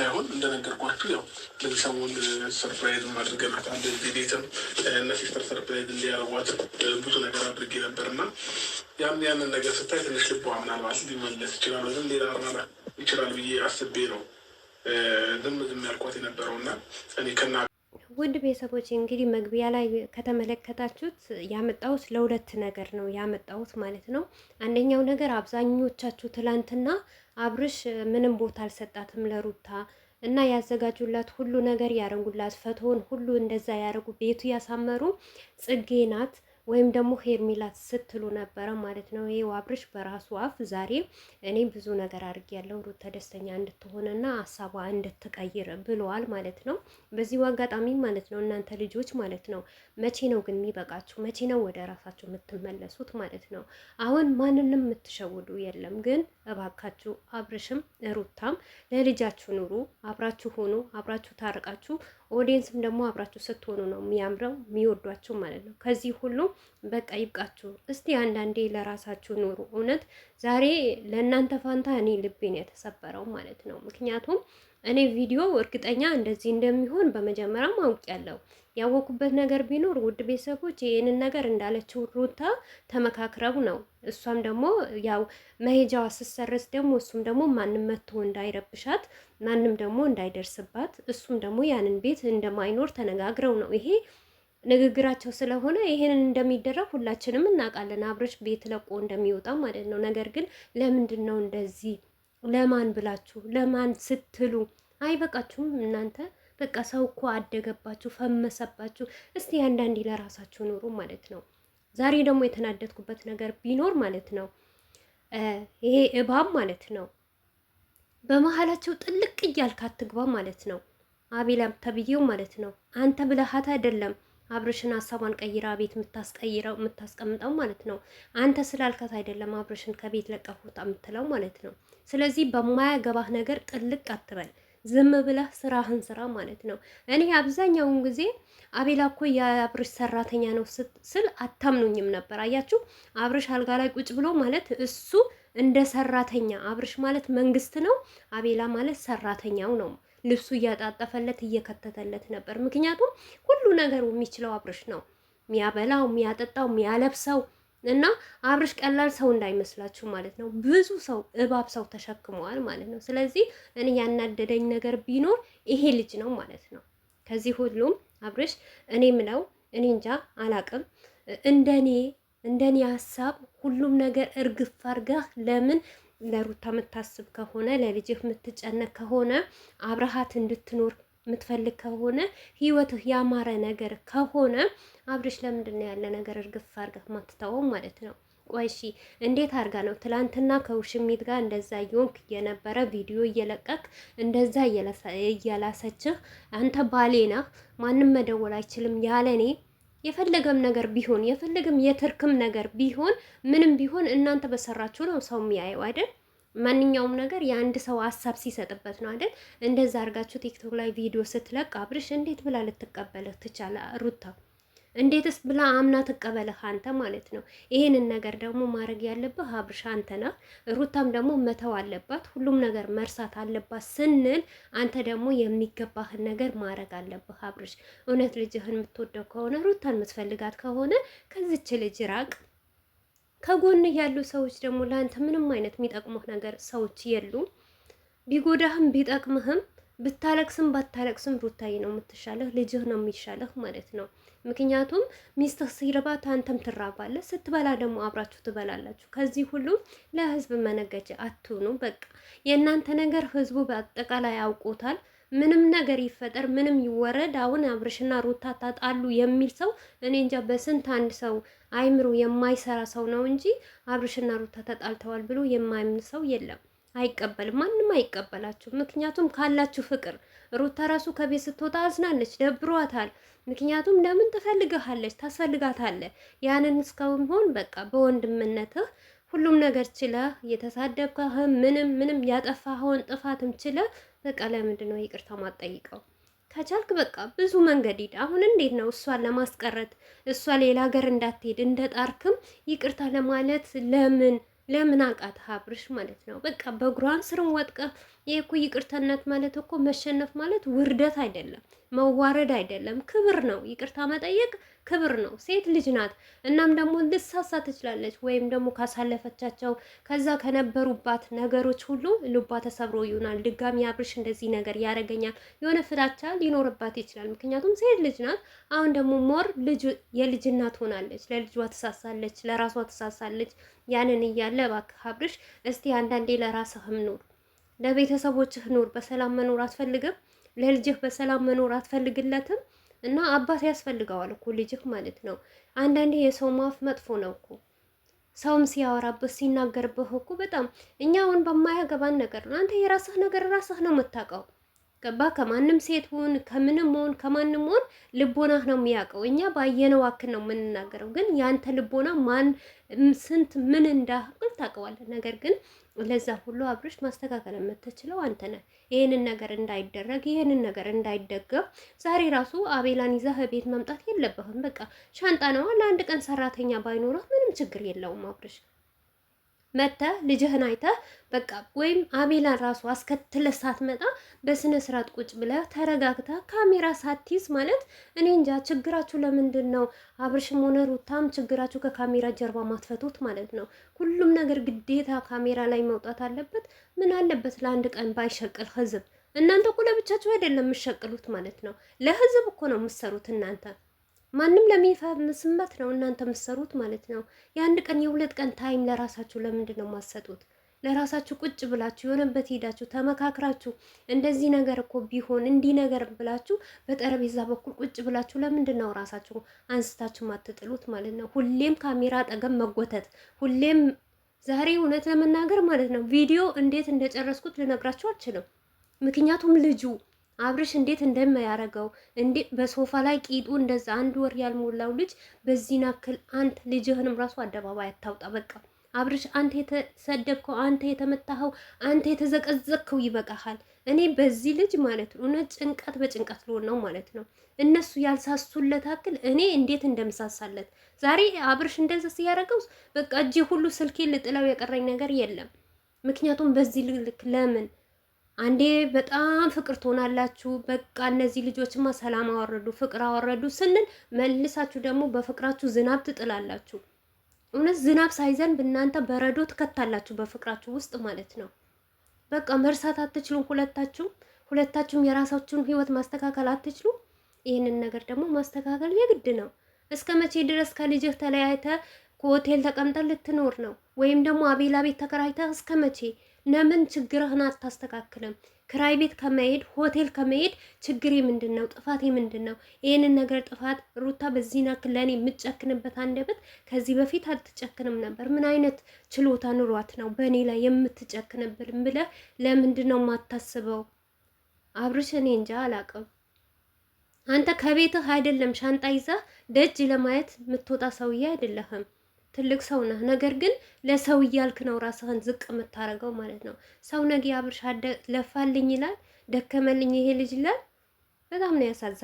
ሳይሆን እንደነገርኳችሁ ያው ለዚህ ሰሞን ሰርፕራይዝ አድርገናታል። እንደዚህ ቤትም እነ ሲስተር ሰርፕራይዝ እንዲያረጓት ብዙ ነገር አድርጌ ነበርና ያንን ነገር ስታይ ትንሽ ልቧ ምናልባት ሊመለስ ይችላል፣ ግን ሌላ አርማላ ይችላል ብዬ አስቤ ነው ዝም ያልኳት የነበረውና እኔ ከና ውድ ቤተሰቦች እንግዲህ መግቢያ ላይ ከተመለከታችሁት ያመጣሁት ለሁለት ነገር ነው ያመጣሁት ማለት ነው። አንደኛው ነገር አብዛኞቻችሁ ትላንትና አብርሽ ምንም ቦታ አልሰጣትም ለሩታ እና ያዘጋጁላት ሁሉ ነገር ያረጉላት ፈቶን ሁሉ እንደዛ ያረጉ ቤቱ ያሳመሩ ጽጌ ናት ወይም ደግሞ ሄርሜላት ስትሉ ነበረ ማለት ነው። ይሄው አብርሽ በራሱ አፍ ዛሬ እኔ ብዙ ነገር አድርጌያለሁ ሩታ ደስተኛ እንድትሆንና ሀሳቧ እንድትቀይር ብለዋል ማለት ነው። በዚሁ አጋጣሚ ማለት ነው እናንተ ልጆች ማለት ነው መቼ ነው ግን የሚበቃችሁ? መቼ ነው ወደ ራሳችሁ የምትመለሱት ማለት ነው? አሁን ማንንም የምትሸውዱ የለም። ግን እባካችሁ አብርሽም ሩታም ለልጃችሁ ኑሩ፣ አብራችሁ ሆኑ፣ አብራችሁ ታርቃችሁ ኦዲየንስም ደግሞ አብራችሁ ስትሆኑ ነው የሚያምረው የሚወዷችሁ ማለት ነው። ከዚህ ሁሉ በቃ ይብቃችሁ። እስቲ አንዳንዴ ለራሳችሁ ኑሩ። እውነት ዛሬ ለእናንተ ፋንታ እኔ ልቤን የተሰበረው ማለት ነው። ምክንያቱም እኔ ቪዲዮ እርግጠኛ እንደዚህ እንደሚሆን በመጀመሪያም አውቄያለሁ። ያወኩበት ነገር ቢኖር ውድ ቤተሰቦች ይህንን ነገር እንዳለችው ሩታ ተመካክረው ነው። እሷም ደግሞ ያው መሄጃዋ ስሰረስ ደግሞ እሱም ደግሞ ማንም መጥቶ እንዳይረብሻት ማንም ደግሞ እንዳይደርስባት እሱም ደግሞ ያንን ቤት እንደማይኖር ተነጋግረው ነው። ይሄ ንግግራቸው ስለሆነ ይሄንን እንደሚደረግ ሁላችንም እናውቃለን። አብርሽ ቤት ለቆ እንደሚወጣ ማለት ነው። ነገር ግን ለምንድን ነው እንደዚህ? ለማን ብላችሁ ለማን ስትሉ አይበቃችሁም እናንተ? በቃ ሰው እኮ አደገባችሁ፣ ፈመሰባችሁ። እስቲ አንዳንዴ ለራሳችሁ ኑሩ ማለት ነው። ዛሬ ደግሞ የተናደድኩበት ነገር ቢኖር ማለት ነው ይሄ እባብ ማለት ነው በመሀላቸው ጥልቅ እያልክ አትግባ ማለት ነው። አቤላም ተብዬው ማለት ነው አንተ ብለሃት አይደለም አብርሽን ሀሳቧን ቀይራ ቤት የምታስቀምጠው ማለት ነው። አንተ ስላልካት አይደለም አብርሽን ከቤት ለቀፉት የምትለው ማለት ነው። ስለዚህ በማያገባህ ነገር ጥልቅ አትበል። ዝም ብለህ ስራህን ስራ ማለት ነው። እኔ አብዛኛውን ጊዜ አቤላ እኮ የአብርሽ ሰራተኛ ነው ስል አታምኑኝም ነበር። አያችሁ አብርሽ አልጋ ላይ ቁጭ ብሎ ማለት እሱ እንደ ሰራተኛ አብርሽ ማለት መንግስት ነው፣ አቤላ ማለት ሰራተኛው ነው። ልብሱ እያጣጠፈለት እየከተተለት ነበር። ምክንያቱም ሁሉ ነገሩ የሚችለው አብርሽ ነው። የሚያበላው፣ የሚያጠጣው፣ የሚያለብሰው እና አብርሽ ቀላል ሰው እንዳይመስላችሁ ማለት ነው። ብዙ ሰው እባብ ሰው ተሸክመዋል ማለት ነው። ስለዚህ እኔ ያናደደኝ ነገር ቢኖር ይሄ ልጅ ነው ማለት ነው። ከዚህ ሁሉም አብርሽ እኔ ምለው እኔ እንጃ አላቅም። እንደኔ ሀሳብ ሁሉም ነገር እርግፍ አርጋህ ለምን ለሩታ የምታስብ ከሆነ ለልጅህ የምትጨነቅ ከሆነ አብረሃት እንድትኖር የምትፈልግ ከሆነ ህይወትህ ያማረ ነገር ከሆነ አብርሽ ለምንድን ነው ያለ ነገር እርግፍ አድርገህ ማትተወው ማለት ነው? ቆይ እሺ እንዴት አድርጋ ነው ትላንትና ከውሽሚት ጋር እንደዛ እየሆንክ የነበረ ቪዲዮ እየለቀቅ እንደዛ እያላሰችህ አንተ ባሌ ነህ ማንም መደወል አይችልም ያለኔ የፈለገም ነገር ቢሆን የፈለገም የትርክም ነገር ቢሆን ምንም ቢሆን እናንተ በሰራችሁ ነው ሰው የሚያየው አይደል? ማንኛውም ነገር የአንድ ሰው ሀሳብ ሲሰጥበት ነው አይደል? እንደዛ አድርጋችሁ ቲክቶክ ላይ ቪዲዮ ስትለቅ አብርሽ እንዴት ብላ ልትቀበልህ ትቻለ? ሩታ እንዴትስ ብላ አምና ትቀበልህ አንተ ማለት ነው? ይሄንን ነገር ደግሞ ማድረግ ያለብህ አብርሽ አንተ ነህ። ሩታም ደግሞ መተው አለባት፣ ሁሉም ነገር መርሳት አለባት ስንል አንተ ደግሞ የሚገባህን ነገር ማድረግ አለብህ አብርሽ። እውነት ልጅህን የምትወደው ከሆነ ሩታን የምትፈልጋት ከሆነ ከዚች ልጅ ራቅ። ከጎን ያሉ ሰዎች ደግሞ ለአንተ ምንም አይነት የሚጠቅሙህ ነገር ሰዎች የሉም። ቢጎዳህም ቢጠቅምህም ብታለቅስም ባታለቅስም ሩታዬ ነው የምትሻለህ፣ ልጅህ ነው የሚሻለህ ማለት ነው። ምክንያቱም ሚስትህ ሲርባት አንተም ትራባለህ፣ ስትበላ ደግሞ አብራችሁ ትበላላችሁ። ከዚህ ሁሉ ለህዝብ መነገጃ አትሁኑ። በቃ የእናንተ ነገር ህዝቡ በአጠቃላይ ያውቆታል። ምንም ነገር ይፈጠር ምንም ይወረድ፣ አሁን አብርሽና ሩታ ታጣሉ የሚል ሰው እኔ እንጃ በስንት አንድ ሰው አይምሮ የማይሰራ ሰው ነው እንጂ አብርሽና ሩታ ተጣልተዋል ብሎ የማይምን ሰው የለም። አይቀበልም፣ ማንም አይቀበላችሁ። ምክንያቱም ካላችሁ ፍቅር ሩታ ራሱ ከቤት ስትወጣ አዝናለች፣ ደብሯታል። ምክንያቱም ለምን ትፈልግሃለች፣ ታስፈልጋታለህ። ያንን እስካሁን በቃ በወንድምነትህ ሁሉም ነገር ችለህ የተሳደብከህም ምንም ያጠፋኸውን ጥፋትም ችለህ በቃ ለምንድን ነው ይቅርታ ማጠይቀው? ከቻልክ በቃ ብዙ መንገድ ሂድ። አሁን እንዴት ነው እሷን ለማስቀረት እሷ ሌላ ሀገር እንዳትሄድ እንደ ጣርክም ይቅርታ ለማለት ለምን ለምን አቃተህ አብርሽ ማለት ነው። በቃ በእግሯን ስርም ወጥቀህ። ይሄ እኮ ይቅርታነት ማለት እኮ መሸነፍ ማለት ውርደት አይደለም፣ መዋረድ አይደለም፣ ክብር ነው። ይቅርታ መጠየቅ ክብር ነው። ሴት ልጅ ናት። እናም ደግሞ ልሳሳ ትችላለች፣ ወይም ደግሞ ካሳለፈቻቸው ከዛ ከነበሩባት ነገሮች ሁሉ ልቧ ተሰብሮ ይሆናል። ድጋሚ አብርሽ እንደዚህ ነገር ያደርገኛል የሆነ ፍራቻ ሊኖርባት ይችላል። ምክንያቱም ሴት ልጅ ናት። አሁን ደግሞ ሞር ልጅ የልጅ እናት ሆናለች። ለልጇ ትሳሳለች፣ ለራሷ ትሳሳለች። ያንን እያለ እባክህ አብርሽ እስቲ አንዳንዴ ለራስህም ኑር፣ ለቤተሰቦችህ ኑር። በሰላም መኖር አትፈልግም? ለልጅህ በሰላም መኖር አትፈልግለትም? እና አባት ያስፈልገዋል እኮ ልጅህ ማለት ነው። አንዳንዴ የሰው ማፍ መጥፎ ነው እኮ ሰውም ሲያወራብህ ሲናገርብህ እኮ በጣም እኛ አሁን በማያገባን ነገር ነው። አንተ የራስህ ነገር ራስህ ነው የምታውቀው። ገባ? ከማንም ሴት ሁን ከምንም ሆን ከማንም ሆን ልቦናህ ነው የሚያውቀው። እኛ ባየነው አክል ነው የምንናገረው፣ ግን ያንተ ልቦና ማን ስንት ምን እንዳህል ታውቀዋለህ። ነገር ግን ለዛ ሁሉ አብርሽ ማስተካከል የምትችለው አንተ ነህ። ይሄንን ነገር እንዳይደረግ ይሄንን ነገር እንዳይደገም ዛሬ ራሱ አቤላን ይዘህ ቤት መምጣት የለብህም። በቃ ሻንጣ ነው። ለአንድ ቀን ሰራተኛ ባይኖረህ ምንም ችግር የለውም አብርሽ መተህ ልጅህን አይተህ በቃ ወይም አቤላን ራሱ አስከትለህ ሳትመጣ በስነ ስርዓት ቁጭ ብለህ ተረጋግተህ ካሜራ ሳትይዝ ማለት እኔ እንጃ። ችግራችሁ ለምንድን ነው? አብርሽም ሆነ ሩታም ችግራችሁ ከካሜራ ጀርባ ማትፈቱት ማለት ነው። ሁሉም ነገር ግዴታ ካሜራ ላይ መውጣት አለበት። ምን አለበት ለአንድ ቀን ባይሸቅል ህዝብ። እናንተ እኮ ለብቻችሁ አይደለም የምትሸቅሉት ማለት ነው። ለህዝብ እኮ ነው የምትሰሩት እናንተ። ማንም ለሚፈምስበት ነው እናንተ የምትሰሩት ማለት ነው። የአንድ ቀን የሁለት ቀን ታይም ለራሳችሁ ለምንድን ነው የማትሰጡት? ለራሳችሁ ቁጭ ብላችሁ የሆነበት ሄዳችሁ ተመካክራችሁ እንደዚህ ነገር እኮ ቢሆን እንዲህ ነገር ብላችሁ በጠረጴዛ በኩል ቁጭ ብላችሁ ለምንድን ነው ራሳችሁ አንስታችሁ ማትጥሉት ማለት ነው? ሁሌም ካሜራ አጠገብ መጎተት፣ ሁሌም ዛሬ እውነት ለመናገር ማለት ነው ቪዲዮ እንዴት እንደጨረስኩት ልነግራችሁ አልችልም። ምክንያቱም ልጁ አብርሽ እንዴት እንደማያረገው እንዴት በሶፋ ላይ ቂጡ እንደዛ 1 ወር ያልሞላው ልጅ በዚህ ናክል አንተ ልጅህንም ራሱ አደባባይ አታውጣ። በቃ አብርሽ አንተ የተሰደብከው፣ አንተ የተመታኸው፣ አንተ የተዘቀዘቅከው ይበቃሃል። እኔ በዚህ ልጅ ማለት ነው እውነት ጭንቀት በጭንቀት ልሆን ነው ማለት ነው። እነሱ ያልሳሱለት አክል እኔ እንዴት እንደምሳሳለት ዛሬ አብርሽ እንደዛ ሲያረገው በቃ እጄ ሁሉ ስልኬ ልጥለው የቀረኝ ነገር የለም። ምክንያቱም በዚህ ልክ ለምን አንዴ በጣም ፍቅር ትሆናላችሁ። በቃ እነዚህ ልጆችማ ሰላም አወረዱ ፍቅር አወረዱ ስንል መልሳችሁ ደግሞ በፍቅራችሁ ዝናብ ትጥላላችሁ። እውነት ዝናብ ሳይዘንብ እናንተ በረዶ ትከታላችሁ በፍቅራችሁ ውስጥ ማለት ነው። በቃ መርሳት አትችሉም። ሁለታችሁም የራሳችሁን ህይወት ማስተካከል አትችሉም። ይህንን ነገር ደግሞ ማስተካከል የግድ ነው። እስከ መቼ ድረስ ከልጅህ ተለያይተ ከሆቴል ተቀምጠ ልትኖር ነው? ወይም ደግሞ አቤላ ቤት ተከራይተ እስከ መቼ? ለምን ችግርህን አታስተካክልም? ክራይ ቤት ከመሄድ ሆቴል ከመሄድ ችግሬ ምንድን ነው? ጥፋቴ ምንድን ነው? ይህንን ነገር ጥፋት ሩታ በዚህ ናክል ለእኔ የምትጨክንበት አንደበት ከዚህ በፊት አልትጨክንም ነበር። ምን አይነት ችሎታ ኑሯት ነው በእኔ ላይ የምትጨክንብን ብለህ ለምንድን ነው የማታስበው? አብርሽ እኔ እንጃ አላቅም። አንተ ከቤትህ አይደለም ሻንጣ ይዘህ ደጅ ለማየት የምትወጣ ሰውዬ አይደለህም። ትልቅ ሰው ነህ። ነገር ግን ለሰው እያልክ ነው ራስህን ዝቅ የምታረገው ማለት ነው። ሰው ነገ አብርሽ ለፋልኝ ይላል፣ ደከመልኝ ይሄ ልጅ ይላል። በጣም ነው ያሳዝነው።